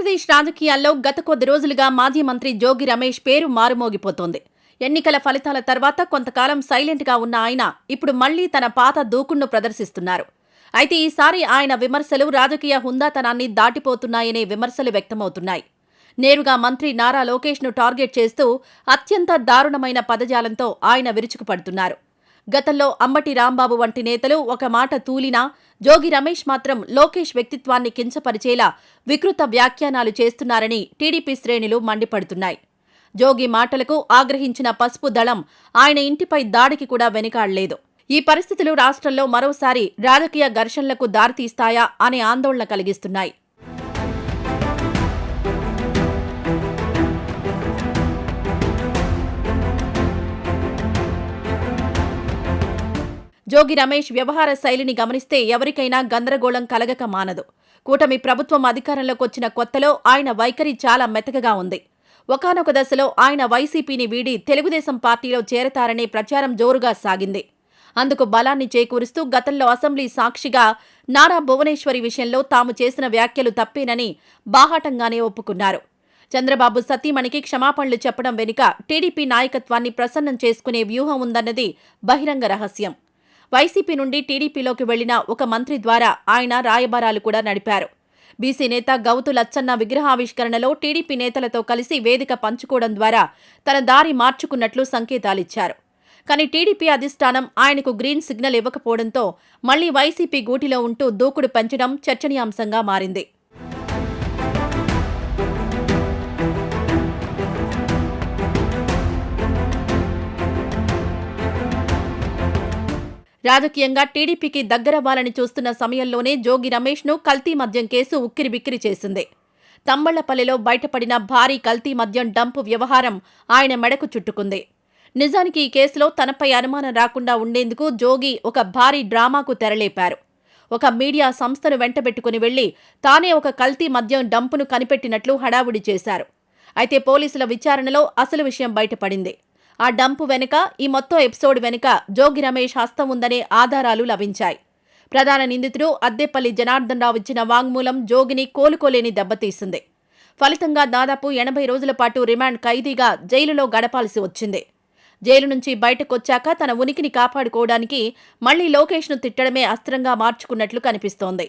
ఆంధ్రప్రదేశ్ రాజకీయాల్లో గత కొద్ది రోజులుగా మాజీ మంత్రి జోగి రమేష్ పేరు మారుమోగిపోతోంది. ఎన్నికల ఫలితాల తర్వాత కొంతకాలం సైలెంట్గా ఉన్న ఆయన ఇప్పుడు మళ్లీ తన పాత దూకుడును ప్రదర్శిస్తున్నారు. అయితే ఈసారి ఆయన విమర్శలు రాజకీయ హుందాతనాన్ని దాటిపోతున్నాయనే విమర్శలు వ్యక్తమవుతున్నాయి. నేరుగా మంత్రి నారా లోకేష్ను టార్గెట్ చేస్తూ అత్యంత దారుణమైన పదజాలంతో ఆయన విరుచుకుపడుతున్నారు. గతంలో అంబటి రాంబాబు వంటి నేతలు ఒక మాట తూలినా జోగి రమేష్ మాత్రం లోకేష్ వ్యక్తిత్వాన్ని కించపరిచేలా వికృత వ్యాఖ్యానాలు చేస్తున్నారని టీడీపీ శ్రేణులు మండిపడుతున్నాయి. జోగి మాటలకు ఆగ్రహించిన పసుపు దళం ఆయన ఇంటిపై దాడికి కూడా వెనుకాడలేదు. ఈ పరిస్థితులు రాష్ట్రంలో మరోసారి రాజకీయ ఘర్షణలకు దారితీస్తాయా అనే ఆందోళన కలిగిస్తున్నాయి. జోగి రమేష్ వ్యవహార శైలిని గమనిస్తే ఎవరికైనా గందరగోళం కలగక మానదు. కూటమి ప్రభుత్వం అధికారంలోకొచ్చిన కొత్తలో ఆయన వైఖరి చాలా మెతకగా ఉంది. ఒకానొక దశలో ఆయన వైసీపీని వీడి తెలుగుదేశం పార్టీలో చేరతారనే ప్రచారం జోరుగా సాగింది. అందుకు బలాన్ని చేకూరుస్తూ గతంలో అసెంబ్లీ సాక్షిగా నారా భువనేశ్వరి విషయంలో తాము చేసిన వ్యాఖ్యలు తప్పేనని బాహాటంగానే ఒప్పుకున్నారు. చంద్రబాబు సతీమణికి క్షమాపణలు చెప్పడం వెనుక టీడీపీ నాయకత్వాన్ని ప్రసన్నం చేసుకునే వ్యూహం ఉందన్నది బహిరంగ రహస్యం. వైసీపీ నుండి టీడీపీలోకి వెళ్లిన ఒక మంత్రి ద్వారా ఆయన రాయబారాలు కూడా నడిపారు. బీసీ నేత గౌతు లచ్చన్న విగ్రహావిష్కరణలో టీడీపీ నేతలతో కలిసి వేదిక పంచుకోవడం ద్వారా తన దారి మార్చుకున్నట్లు సంకేతాలిచ్చారు. కానీ టీడీపీ అధిష్టానం ఆయనకు గ్రీన్ సిగ్నల్ ఇవ్వకపోవడంతో మళ్లీ వైసీపీ గూటిలో ఉంటూ దూకుడు పెంచడం చర్చనీయాంశంగా మారింది. రాజకీయంగా టీడీపీకి దగ్గరవ్వాలని చూస్తున్న సమయంలోనే జోగి రమేష్ను కల్తీ మద్యం కేసు ఉక్కిరిబిక్కిరి చేసింది. తంబళ్లపల్లిలో బయటపడిన భారీ కల్తీ మద్యం డంపు వ్యవహారం ఆయన మెడకు చుట్టుకుంది. నిజానికి ఈ కేసులో తనపై అనుమానం రాకుండా ఉండేందుకు జోగి ఒక భారీ డ్రామాకు తెరలేపారు. ఒక మీడియా సంస్థను వెంటబెట్టుకుని వెళ్లి తానే ఒక కల్తీ మద్యం డంపును కనిపెట్టినట్లు హడావుడి చేశారు. అయితే పోలీసుల విచారణలో అసలు విషయం బయటపడింది. ఆ డంపు వెనుక, ఈ మొత్తం ఎపిసోడ్ వెనుక జోగి రమేష్ హస్తం ఉందనే ఆధారాలు లభించాయి. ప్రధాన నిందితుడు అద్దెపల్లి జనార్దన్ రావు ఇచ్చిన వాంగ్మూలం జోగిని కోలుకోలేని దెబ్బతీసింది. ఫలితంగా దాదాపు 80 రోజుల పాటు రిమాండ్ ఖైదీగా జైలులో గడపాల్సి వచ్చింది. జైలు నుంచి బయటకొచ్చాక తన ఉనికిని కాపాడుకోవడానికి మళ్లీ లోకేష్ను తిట్టడమే అస్త్రంగా మార్చుకున్నట్లు కనిపిస్తోంది.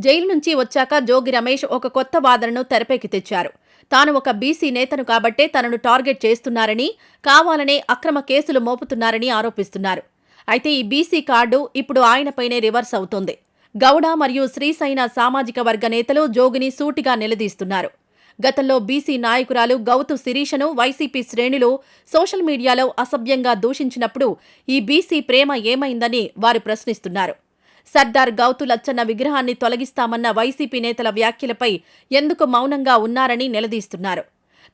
జైలు నుంచి వచ్చాక జోగి రమేష్ ఒక కొత్త వాదనను తెరపైకి తెచ్చారు. తాను ఒక బీసీ నేతను కాబట్టే తనను టార్గెట్ చేస్తున్నారని, కావాలనే అక్రమ కేసులు మోపుతున్నారని ఆరోపిస్తున్నారు. అయితే ఈ బీసీ కార్డు ఇప్పుడు ఆయనపైనే రివర్స్ అవుతోంది. గౌడ మరియు శ్రీశైన సామాజిక వర్గ నేతలు జోగిని సూటిగా నిలదీస్తున్నారు. గతంలో బీసీ నాయకురాలు గౌతు శిరీషను వైసీపీ శ్రేణులు సోషల్ మీడియాలో అసభ్యంగా దూషించినప్పుడు ఈ బీసీ ప్రేమ ఏమైందని వారు ప్రశ్నిస్తున్నారు. సర్దార్ గౌతు లచ్చన్న విగ్రహాన్ని తొలగిస్తామన్న వైసీపీ నేతల వ్యాఖ్యలపై ఎందుకు మౌనంగా ఉన్నారని నిలదీస్తున్నారు.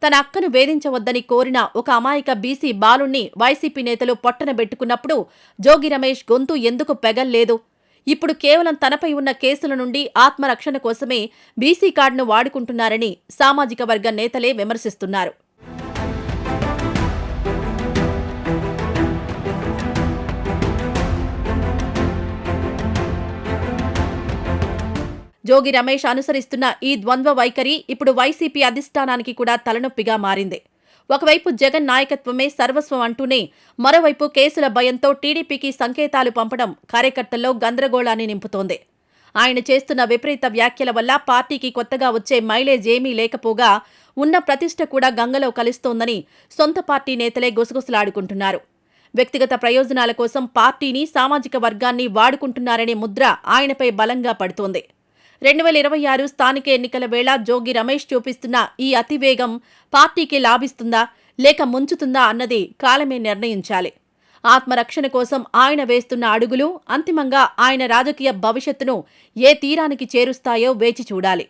తన అక్కను వేధించవద్దని కోరిన ఒక అమాయక బీసీ బాలుణ్ణి వైసీపీ నేతలు పొట్టనబెట్టుకున్నప్పుడు జోగి రమేష్ గొంతు ఎందుకు పెగల్లేదు? ఇప్పుడు కేవలం తనపై ఉన్న కేసుల నుండి ఆత్మరక్షణ కోసమే బీసీ కార్డును వాడుకుంటున్నారని సామాజిక వర్గ నేతలే విమర్శిస్తున్నారు. జోగి రమేష్ అనుసరిస్తున్న ఈ ద్వంద్వ వైఖరి ఇప్పుడు వైసీపీ అధిష్టానానికి కూడా తలనొప్పిగా మారింది. ఒకవైపు జగన్ నాయకత్వమే సర్వస్వం అంటూనే మరోవైపు కేసుల భయంతో టీడీపీకి సంకేతాలు పంపడం కార్యకర్తల్లో గందరగోళాన్ని నింపుతోంది. ఆయన చేస్తున్న విపరీత వ్యాఖ్యల వల్ల పార్టీకి కొత్తగా వచ్చే మైలేజ్ ఏమీ లేకపోగా ఉన్న ప్రతిష్ట కూడా గంగలో కలుస్తోందని సొంత పార్టీ నేతలే గుసగుసలాడుకుంటున్నారు. వ్యక్తిగత ప్రయోజనాల కోసం పార్టీని, సామాజిక వర్గాన్ని వాడుకుంటున్నారనే ముద్ర ఆయనపై బలంగా పడుతోంది. 2026 స్థానిక ఎన్నికల వేళ జోగి రమేష్ చూపిస్తున్న ఈ అతివేగం పార్టీకి లాభిస్తుందా లేక ముంచుతుందా అన్నది కాలమే నిర్ణయించాలి. ఆత్మరక్షణ కోసం ఆయన వేస్తున్న అడుగులు అంతిమంగా ఆయన రాజకీయ భవిష్యత్తును ఏ తీరానికి చేరుస్తాయో వేచి చూడాలి.